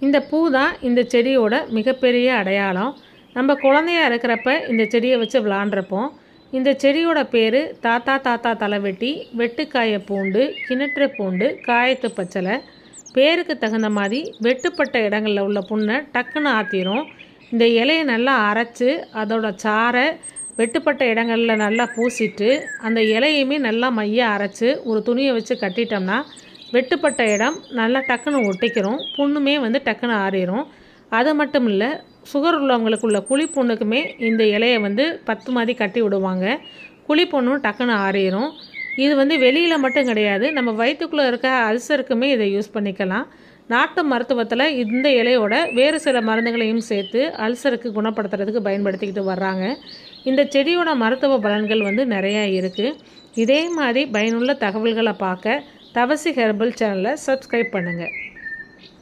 இந்த பூ தான் இந்த செடியோட மிகப்பெரிய அடையாளம். நம்ம குழந்தையா இருக்கிறப்ப இந்த செடியை வச்சு விளாண்டுருப்போம். இந்த செடியோட பேர் தாத்தா தாத்தா தலைவெட்டி, வெட்டுக்காய பூண்டு, கிணற்று பூண்டு, காயத்து பச்சலை. பேருக்கு தகுந்த மாதிரி வெட்டுப்பட்ட இடங்களில் உள்ள புண்ணை டக்குன்னு ஆற்றிரும். இந்த இலையை நல்லா அரைச்சி அதோட சாறை வெட்டுப்பட்ட இடங்களில் நல்லா பூசிட்டு அந்த இலையுமே நல்லா மைய அரைச்சி ஒரு துணியை வச்சு கட்டிட்டோம்னா வெட்டுப்பட்ட இடம் நல்லா டக்குன்னு ஒட்டிக்கிறோம். புண்ணுமே டக்குன்னு ஆறிடும். அது மட்டும் இல்லை, சுகர் உள்ளவங்களுக்குள்ள குழிப்புண்ணுக்குமே இந்த இலையை 10 மாதிரி கட்டி விடுவாங்க. குழிப்புண்ணும் டக்குன்னு ஆறிடும். இது வெளியில் மட்டும் கிடையாது, நம்ம வயிற்றுக்குள்ளே இருக்க அல்சருக்குமே இதை யூஸ் பண்ணிக்கலாம். நாட்டு மருத்துவத்தில் இந்த இலையோட வேறு சில மருந்துகளையும் சேர்த்து அல்சருக்கு குணப்படுத்துறதுக்கு பயன்படுத்திக்கிட்டு வர்றாங்க. இந்த செடியோட மருத்துவ பலன்கள் நிறையா இருக்குது. இதே மாதிரி பயனுள்ள தகவல்களை பார்க்க தவசி ஹெர்பல் சேனலை சப்ஸ்கிரைப் பண்ணுங்கள்.